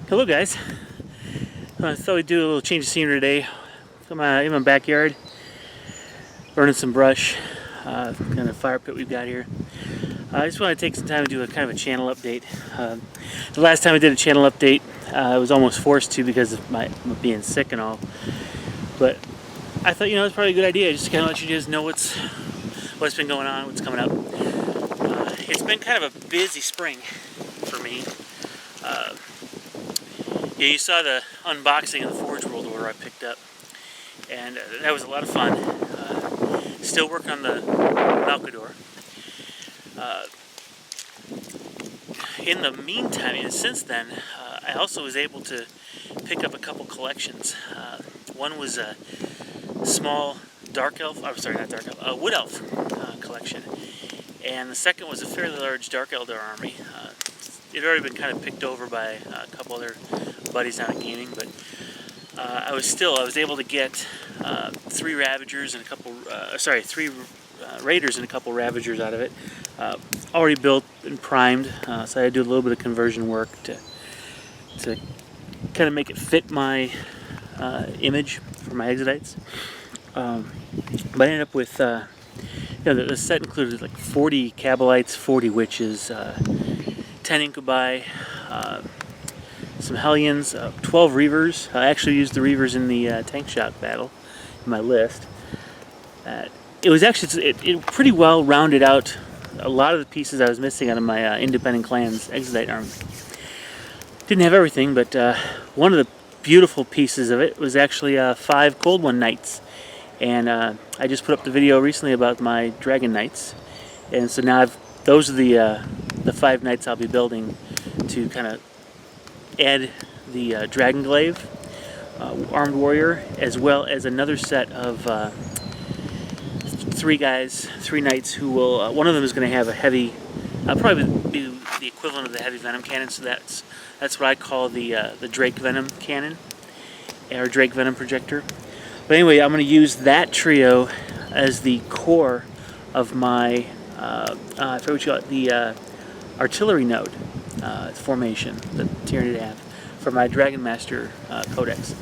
Hello guys, I thought we'd do a little change of scenery today. I'm in my backyard, burning some brush, kind of fire pit we've got here. I just want to take some time to do a kind of a channel update. The last time I did a channel update, I was almost forced to because of my being sick and all. But I thought, it's probably a good idea just to kind of let you guys know what's been going on, what's coming up. It's been kind of a busy spring for me. Yeah, you saw the unboxing of the Forge World order I picked up, and that was a lot of fun. Still working on the Malcador. In the meantime, and since then, I also was able to pick up a couple collections. One was a small dark elf, wood elf collection, and the second was a fairly large dark elder army. It had already been kind of picked over by a couple other buddies down at gaming, but I was able to get three Ravagers and three Raiders and a couple Ravagers out of it. Already built and primed, so I had to do a little bit of conversion work to kind of make it fit my image for my Exodites. But I ended up with, the set included like 40 Cabalites, 40 Witches, 10 Incubi, some Hellions, 12 Reavers. I actually used the Reavers in the tank shot battle in my list. It was actually, it pretty well rounded out a lot of the pieces I was missing out of my Independent Clans Exodite army. Didn't have everything, but one of the beautiful pieces of it was actually 5 Cold One Knights. And I just put up the video recently about my Dragon Knights. And so now those are the 5 Knights I'll be building to kind of add the Dragon Glaive Armed Warrior, as well as another set of 3 Knights who will, one of them is going to have a heavy, probably be the equivalent of the heavy venom cannon, so that's what I call the Drake Venom cannon, or Drake Venom projector. But anyway, I'm going to use that trio as the core of my, I forget what you call it, the artillery node formation that Tyranid have for my Dragon Master Codex.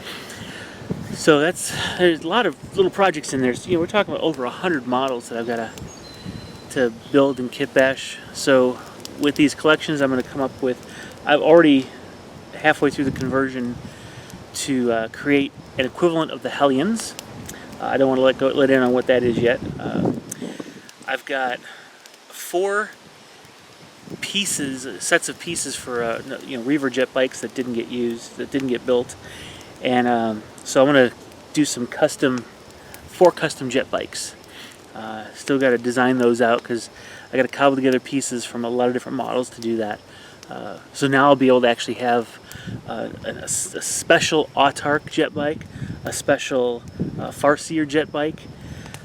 So there's a lot of little projects in there. So, we're talking about over 100 models that I've got to build and kit bash. So with these collections, I'm going to come up with, I've already halfway through the conversion to create an equivalent of the Hellions. I don't want to let in on what that is yet. I've got 4 sets of pieces for Reaver jet bikes that didn't get used, that didn't get built, and so I'm going to do some 4 custom jet bikes. Still got to design those out because I got to cobble together pieces from a lot of different models to do that. So now I'll be able to actually have a special Autarch jet bike, a special Farseer jet bike.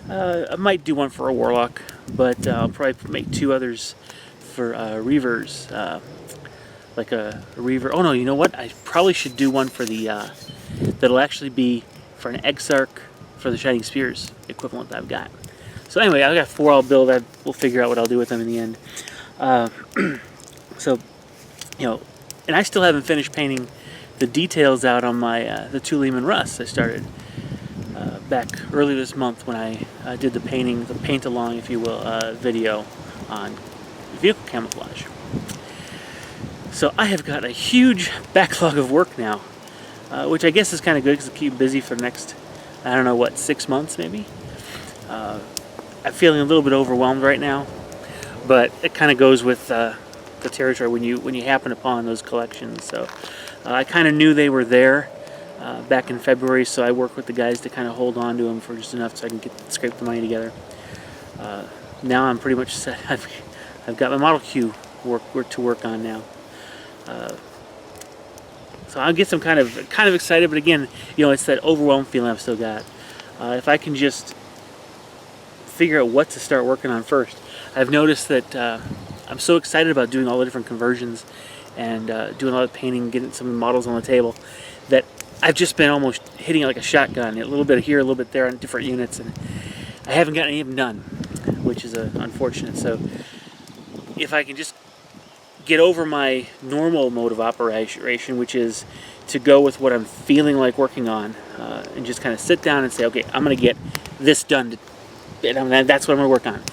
I might do one for a Warlock, but I'll probably make 2 others for Reavers, like a Reaver. Oh no, you know what? I probably should do one for the that'll actually be for an Exarch for the Shining Spears equivalent that I've got. So anyway, I've got 4 I'll build. We'll figure out what I'll do with them in the end. So, and I still haven't finished painting the details out on my the 2 Lehman Russ I started back early this month when I did the paint along, if you will, video on vehicle camouflage. So I have got a huge backlog of work now, which I guess is kind of good because it'll keep busy for the next, 6 months maybe. I'm feeling a little bit overwhelmed right now, but it kind of goes with the territory when you happen upon those collections. So I kind of knew they were there back in February, so I worked with the guys to kind of hold on to them for just enough so I can scrape the money together. Now I'm pretty much set. I've got my model queue to work on now. So I guess I'm kind of excited, but again, it's that overwhelmed feeling I've still got. If I can just figure out what to start working on first. I've noticed that I'm so excited about doing all the different conversions and doing all the painting, getting some models on the table, that I've just been almost hitting it like a shotgun, a little bit here, a little bit there on different units, and I haven't gotten any of them done, which is unfortunate. So if I can just get over my normal mode of operation, which is to go with what I'm feeling like working on, and just kind of sit down and say, okay, I'm going to get this done, and that's what I'm going to work on.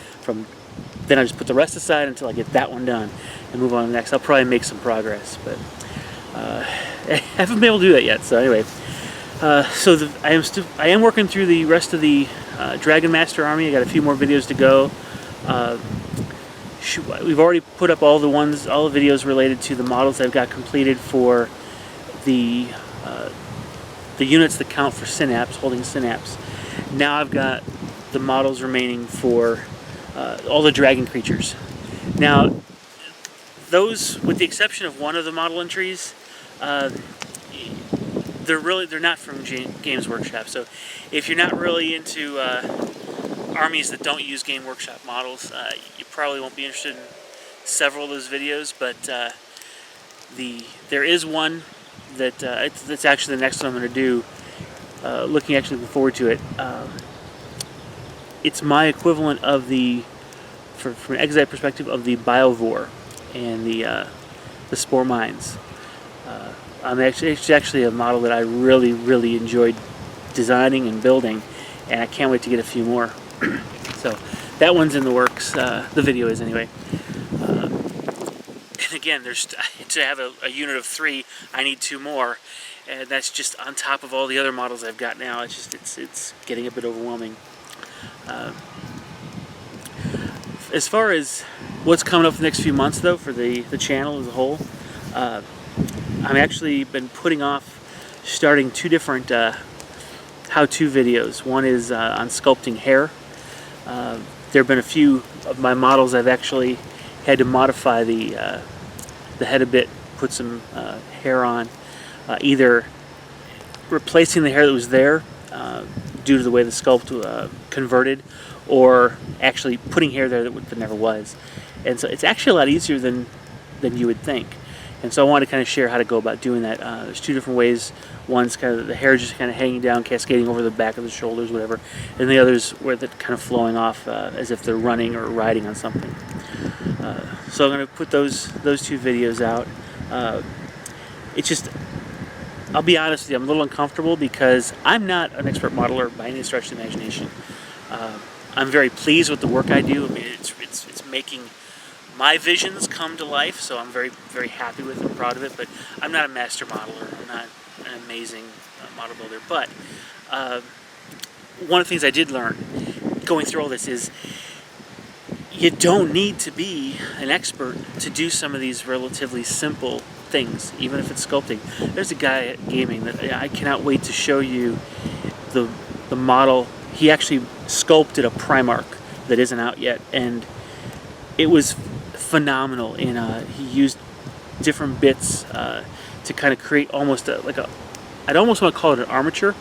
Then I just put the rest aside until I get that one done and move on to the next. I'll probably make some progress, but I haven't been able to do that yet. So anyway, I am working through the rest of the Dragon Master army. I got a few more videos to go. We've already put up all the videos related to the models I've got completed for the units that count for synapse, holding synapse. Now I've got the models remaining for all the dragon creatures. Now, those, with the exception of one of the model entries, they're not from Games Workshop. So if you're not really into armies that don't use Game Workshop models, you probably won't be interested in several of those videos. But there is one that's actually the next one I'm going to do. Looking forward to it. It's my equivalent of from an Exite perspective, of the Biovore and the Spore Mines. It's actually a model that I really, really enjoyed designing and building, and I can't wait to get a few more. So that one's in the works. The video is anyway. And again, to have a unit of 3, I need 2 more, and that's just on top of all the other models I've got now. It's getting a bit overwhelming. As far as what's coming up the next few months, though, for the channel as a whole, I've actually been putting off starting 2 different how-to videos. One is on sculpting hair. There have been a few of my models I've actually had to modify the head a bit, put some hair on, either replacing the hair that was there due to the way the sculpt converted, or actually putting hair there that never was. And so it's actually a lot easier than you would think. And so I wanted to kind of share how to go about doing that. There's 2 different ways. One's kind of the hair just kind of hanging down, cascading over the back of the shoulders, whatever. And the other's where they're kind of flowing off as if they're running or riding on something. So I'm going to put those 2 videos out. It's just, I'll be honest with you, I'm a little uncomfortable because I'm not an expert modeler by any stretch of the imagination. I'm very pleased with the work I do. I mean, it's making my visions come to life, so I'm very, very happy with it and proud of it, but I'm not a master modeler. I'm not an amazing model builder. But one of the things I did learn going through all this is you don't need to be an expert to do some of these relatively simple things, even if it's sculpting. There's a guy at Gaming that I cannot wait to show you the model. He actually sculpted a Primarch that isn't out yet, and it was phenomenal. And he used different bits to kind of create almost I'd almost want to call it an armature,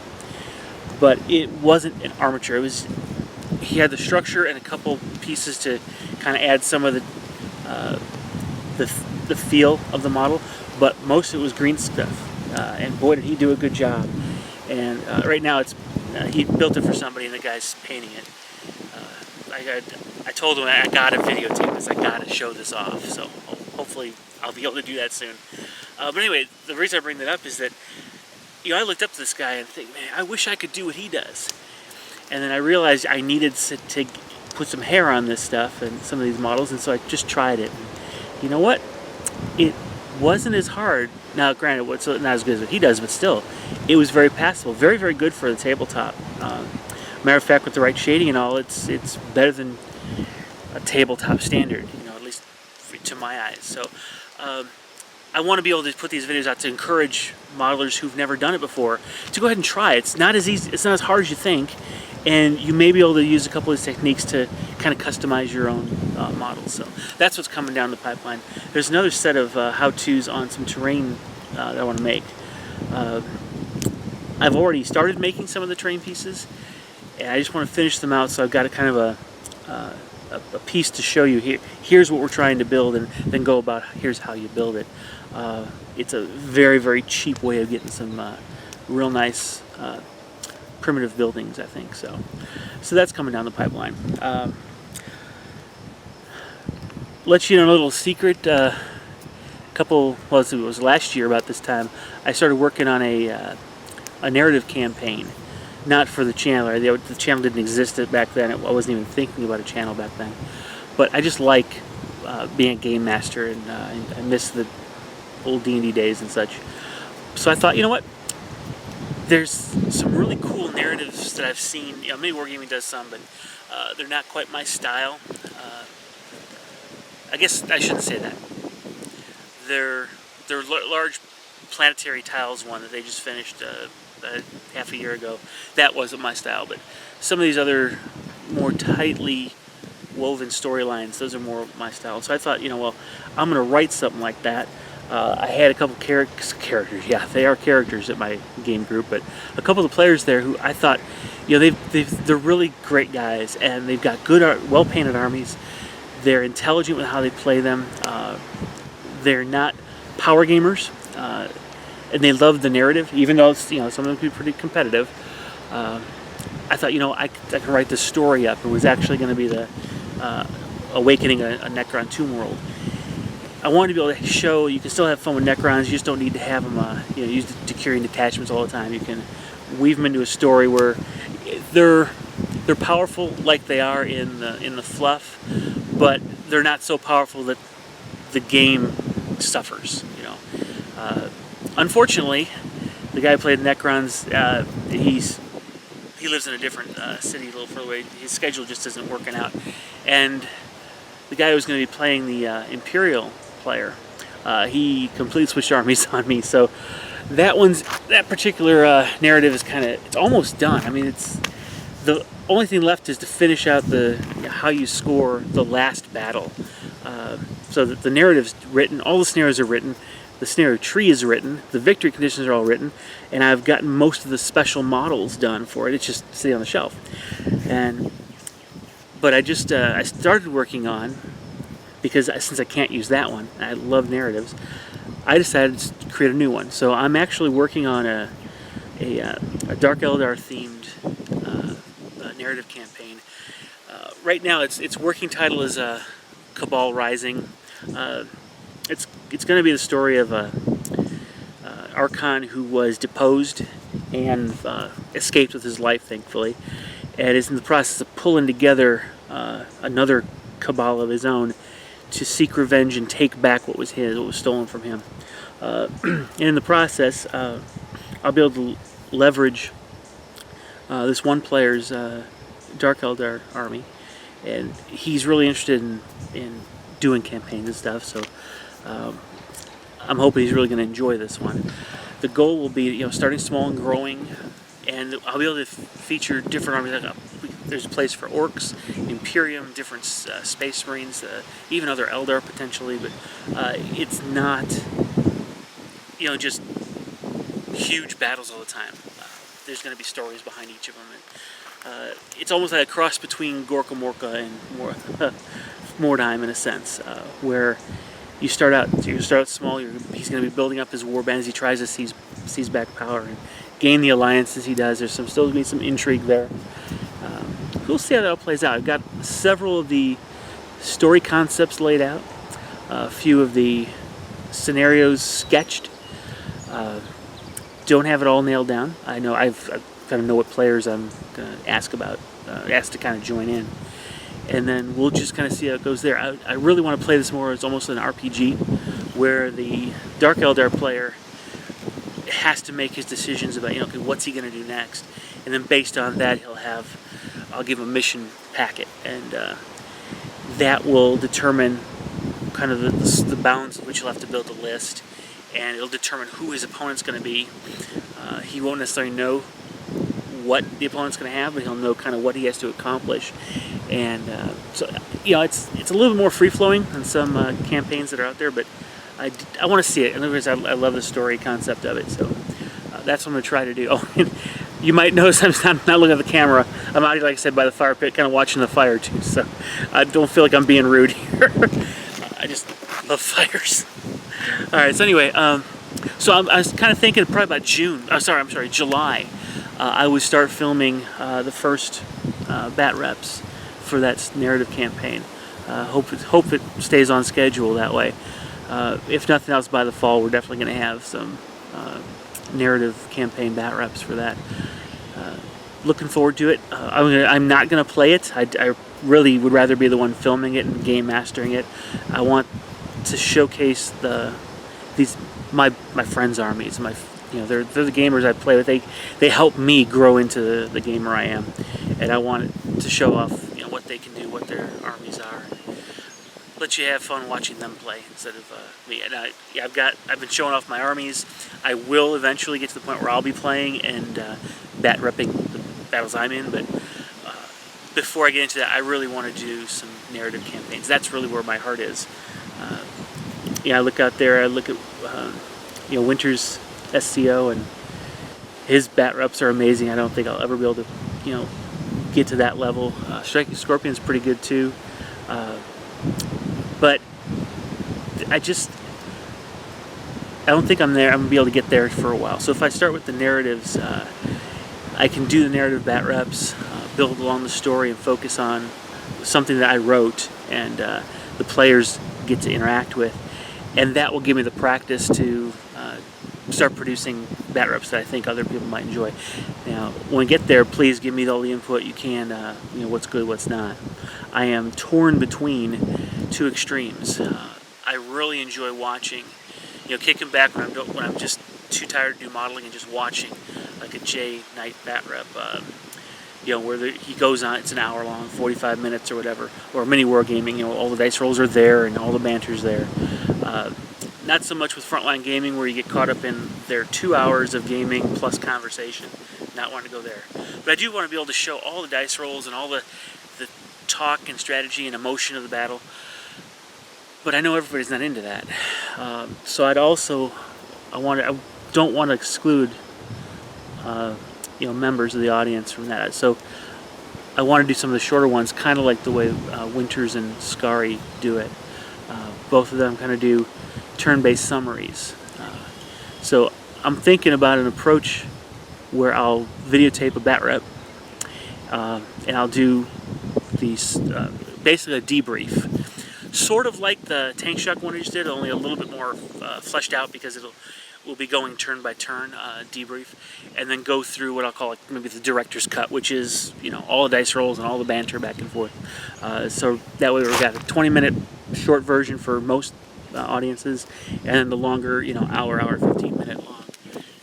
but it wasn't an armature. He had the structure and a couple pieces to kind of add some of the feel of the model, but most of it was green stuff. And boy, did he do a good job. And right now he built it for somebody, and the guy's painting it. I told him I gotta videotape this. I gotta show this off. So hopefully I'll be able to do that soon. But anyway, the reason I bring that up is that I looked up to this guy and think, man, I wish I could do what he does. And then I realized I needed to put some hair on this stuff and some of these models, and so I just tried it. And you know what? It wasn't as hard. Now, granted, it's not as good as what he does, but still, it was very passable. Very, very good for the tabletop. Matter of fact, with the right shading and all, it's better than a tabletop standard, at least to my eyes. So I want to be able to put these videos out to encourage modelers who've never done it before to go ahead and try it. It's not as easy. It's not as hard as you think, and you may be able to use a couple of these techniques to kind of customize your own models. So that's what's coming down the pipeline. There's another set of how-tos on some terrain that I want to make. I've already started making some of the terrain pieces, and I just want to finish them out. So I've got a kind of a piece to show you here. Here's what we're trying to build, and then go about here's how you build it. It's a very, very cheap way of getting some real nice primitive buildings, I think. So that's coming down the pipeline. Let you know a little secret. well, it was last year about this time, I started working on a narrative campaign, not for the channel. The channel didn't exist back then. I wasn't even thinking about a channel back then. But I just like being a game master, and I miss the old D&D days and such. So I thought, you know what? There's some really cool narratives that I've seen. Maybe Wargaming does some, but they're not quite my style. I guess I shouldn't say that. Their large planetary tiles one that they just finished half a year ago, that wasn't my style. But some of these other more tightly woven storylines, those are more my style. So I thought, well, I'm going to write something like that. I had a couple characters. Yeah, they are characters at my game group, but a couple of the players there who I thought, they're really great guys, and they've got good, well-painted armies. They're intelligent with how they play them. They're not power gamers, and they love the narrative, even though some of them can be pretty competitive. I thought, I can write this story up. It was actually going to be the Awakening a Necron Tomb World. I wanted to be able to show you can still have fun with Necrons. You just don't need to have them, use the Decurion detachments all the time. You can weave them into a story where they're powerful like they are in the fluff, but they're not so powerful that the game suffers. Unfortunately, the guy who played Necrons, he lives in a different city a little further away. His schedule just isn't working out, and the guy who was going to be playing the Imperial player, he completely switched armies on me. So that particular narrative is it's almost done. I mean, it's the only thing left is to finish out how you score the last battle. So that the narrative's written, all the scenarios are written, the scenario tree is written, the victory conditions are all written, and I've gotten most of the special models done for it. It's just sitting on the shelf. But I just I started working on, because since I can't use that one, I love narratives, I decided to create a new one. So I'm actually working on a Dark Eldar themed narrative campaign. Right now, its working title is Cabal Rising. It's going to be the story of Archon who was deposed and escaped with his life, thankfully, and is in the process of pulling together another cabal of his own to seek revenge and take back what was stolen from him. And in the process, I'll be able to leverage this one player's Dark Eldar army, and he's really interested in doing campaigns and stuff. So I'm hoping he's really going to enjoy this one. The goal will be, starting small and growing, and I'll be able to feature different armies. There's a place for Orcs, Imperium, different Space Marines, even other Eldar potentially, but it's not, just huge battles all the time. There's going to be stories behind each of them. And, it's almost like a cross between Gorka Morka and Mordheim in a sense, where you start out small. He's going to be building up his warband as he tries to seize back power and gain the alliances he does. There's still going to be some intrigue there. We'll see how that all plays out. I've got several of the story concepts laid out, a few of the scenarios sketched. Don't have it all nailed down. I know I've kind of know what players I'm going to ask to kind of join in. And then we'll just kind of see how it goes there. I really want to play this more as almost an RPG, where the Dark Eldar player has to make his decisions about, okay, what's he going to do next, and then based on that, I'll give him a mission packet, and that will determine kind of the bounds in which he'll have to build a list, and it'll determine who his opponent's going to be. He won't necessarily know what the opponent's going to have, but he'll know kind of what he has to accomplish. And so, it's a little bit more free-flowing than some campaigns that are out there, but I want to see it. In other words, I love the story concept of it, so that's what I'm going to try to do. Oh, and you might notice I'm not looking at the camera. I'm out here, like I said, by the fire pit, kind of watching the fire, too, so I don't feel like I'm being rude here. I just love fires. All right, so anyway, so I was kind of thinking probably about July. I would start filming the first bat reps for that narrative campaign. Hope it stays on schedule that way. if nothing else, by the fall, we're definitely going to have some narrative campaign bat reps for that. Looking forward to it. I'm not going to play it. I really would rather be the one filming it and game mastering it. I want to showcase my friends' armies. They're the gamers I play with. They help me grow into the gamer I am, and I want to show off what they can do, what their armies are. Let you have fun watching them play instead of me. And I've been showing off my armies. I will eventually get to the point where I'll be playing and bat repping the battles I'm in. But before I get into that, I really want to do some narrative campaigns. That's really where my heart is. I look out there. I look at Winter's SCO, and his bat reps are amazing. I don't think I'll ever be able to get to that level. Striking Scorpion's pretty good too. But I don't think I'm there. I'm going to be able to get there for a while. So if I start with the narratives, I can do the narrative bat reps, build along the story, and focus on something that I wrote and the players get to interact with. And that will give me the practice to start producing bat reps that I think other people might enjoy. Now, when we get there, please give me all the input you can, what's good, what's not. I am torn between two extremes. I really enjoy watching, kicking back when I'm just too tired to do modeling and just watching like a Jay Knight bat rep. Where he goes on, it's an hour long, 45 minutes or whatever, or mini wargaming. All the dice rolls are there and all the banter's there. Not so much with Frontline Gaming, where you get caught up in their 2 hours of gaming plus conversation. Not wanting to go there. But I do want to be able to show all the dice rolls and all the talk and strategy and emotion of the battle. But I know everybody's not into that. So I don't want to exclude members of the audience from that. So I want to do some of the shorter ones, kind of like the way Winters and Scary do it. Both of them kind of do turn-based summaries. So I'm thinking about an approach where I'll videotape a bat rep and I'll do these basically a debrief, sort of like the Tank Shock one I just did, only a little bit more fleshed out, because we'll be going turn by turn debrief, and then go through what I'll call maybe the director's cut, which is all the dice rolls and all the banter back and forth. So that way we've got a 20-minute short version for most audiences, and then the longer hour 15-minute long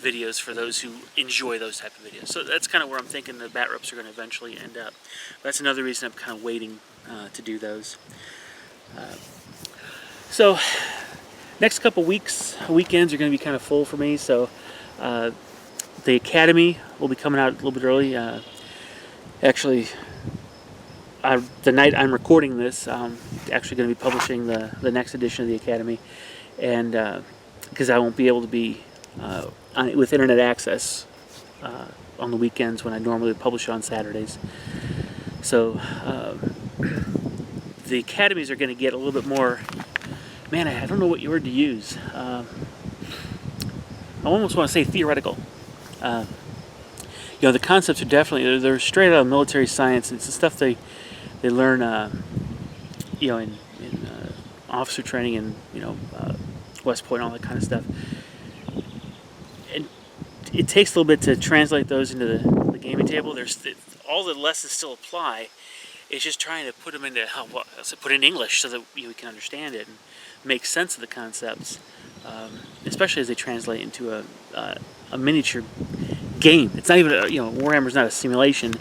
videos for those who enjoy those type of videos. So that's kind of where I'm thinking the bat reps are going to eventually end up. That's another reason I'm kind of waiting to do those. So next couple weekends are going to be kind of full for me. So the Academy will be coming out a little bit early. Actually, the night I'm recording this, I'm actually going to be publishing the next edition of the Academy, and because I won't be able to be with internet access on the weekends when I normally publish on Saturdays. So the Academies are going to get a little bit more, man, I don't know what word to use. I almost want to say theoretical. The concepts are definitely, they're straight out of military science. It's the stuff they learn, in officer training and, West Point, all that kind of stuff. And it takes a little bit to translate those into the gaming table. All the lessons still apply. It's just trying to put them into, put it in English so that we can understand it and make sense of the concepts, especially as they translate into a miniature game. It's not even, Warhammer's not a simulation.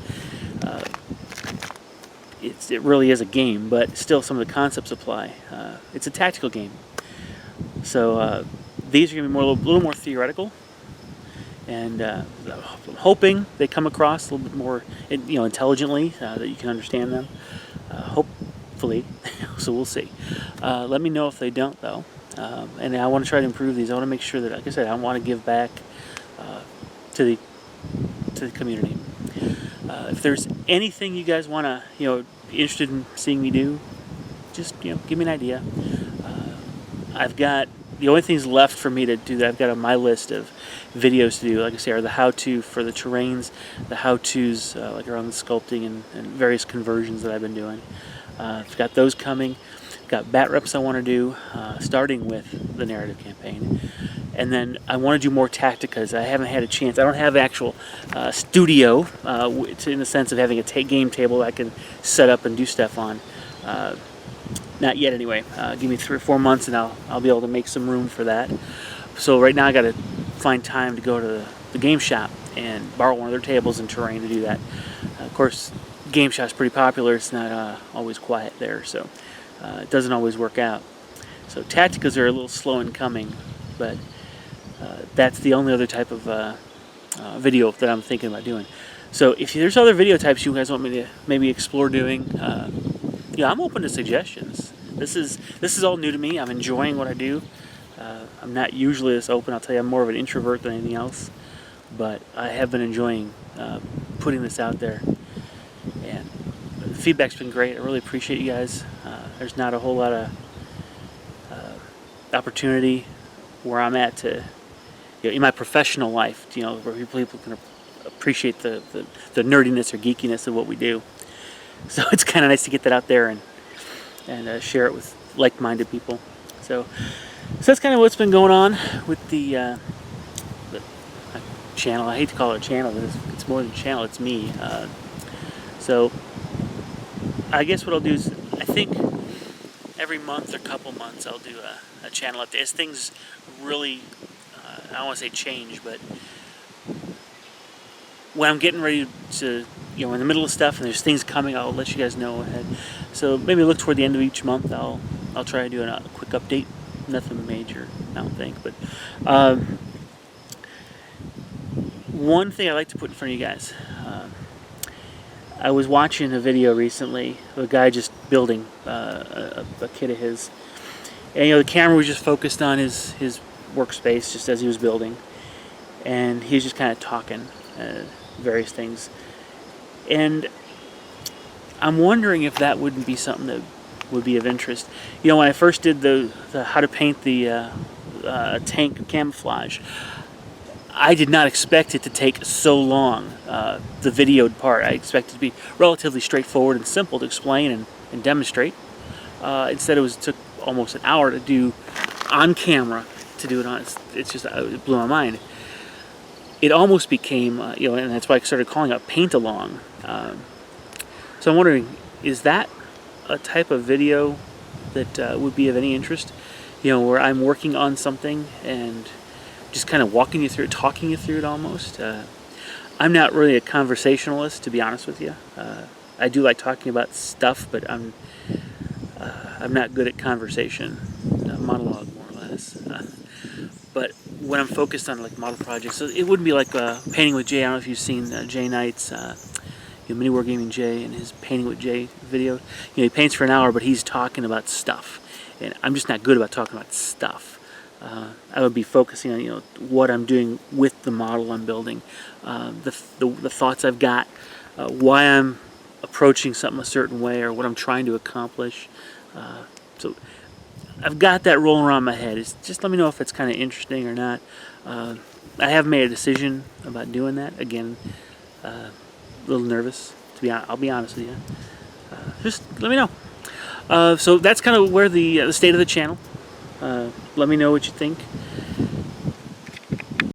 It really is a game, but still some of the concepts apply. It's a tactical game. So these are going to be a little more theoretical, and I'm hoping they come across a little bit more, intelligently, that you can understand them. Hopefully, so we'll see. Let me know if they don't, though. And I want to try to improve these. I want to make sure that, like I said, I want to give back to the community. If there's anything you guys want to, interested in seeing me do, just, give me an idea. I've got, the only things left for me to do that I've got on my list of videos to do, like I say, are the how-to for the terrains, the how-tos like around the sculpting and various conversions that I've been doing. I've got those coming. got bat reps I want to do, starting with the narrative campaign. And then I want to do more tacticas. I haven't had a chance. I don't have actual studio in the sense of having a game table I can set up and do stuff on. Not yet, anyway. Give me 3 or 4 months, and I'll be able to make some room for that. So right now I got to find time to go to the game shop and borrow one of their tables and terrain to do that. Of course, game shop's pretty popular. It's not always quiet there, so it doesn't always work out. So tacticas are a little slow in coming, but that's the only other type of video that I'm thinking about doing. So if there's other video types you guys want me to maybe explore doing, I'm open to suggestions. This is all new to me. I'm enjoying what I do. I'm not usually this open. I'll tell you, I'm more of an introvert than anything else. But I have been enjoying putting this out there. And the feedback's been great. I really appreciate you guys. There's not a whole lot of opportunity where I'm at to, in my professional life, where people can appreciate the nerdiness or geekiness of what we do. So it's kind of nice to get that out there and share it with like-minded people. So that's kind of what's been going on with the channel. I hate to call it a channel, but it's more than a channel. It's me. So I guess what I'll do is, I think every month or couple months I'll do a channel update. As things really, I don't want to say change, but when I'm getting ready to, in the middle of stuff and there's things coming, I'll let you guys know ahead. So maybe look toward the end of each month. I'll try to do a quick update. Nothing major, I don't think, but one thing I like to put in front of you guys. I was watching a video recently of a guy just building a kit of his, and the camera was just focused on his workspace just as he was building, and he was just kind of talking various things. And I'm wondering if that wouldn't be something that would be of interest. When I first did the how to paint the tank camouflage, I did not expect it to take so long, the videoed part. I expected it to be relatively straightforward and simple to explain and demonstrate. Instead it took almost an hour to do on camera, to do it on. It blew my mind. It almost became, and that's why I started calling it paint along. So I'm wondering, is that a type of video that would be of any interest? Where I'm working on something and just kind of walking you through it, talking you through it almost. I'm not really a conversationalist, to be honest with you. I do like talking about stuff, but I'm not good at conversation, monologue more or less. But when I'm focused on like model projects, so it wouldn't be like Painting with Jay. I don't know if you've seen Jay Knight's Mini Wargaming Jay and his Painting with Jay video. He paints for an hour, but he's talking about stuff, and I'm just not good about talking about stuff. I would be focusing on what I'm doing with the model I'm building, the thoughts I've got, why I'm approaching something a certain way, or what I'm trying to accomplish. So I've got that rolling around my head. Just let me know if it's kind of interesting or not. I have made a decision about doing that. Again, a little nervous, to be honest. I'll be honest with you. Just let me know. So that's kind of where the state of the channel. Let me know what you think.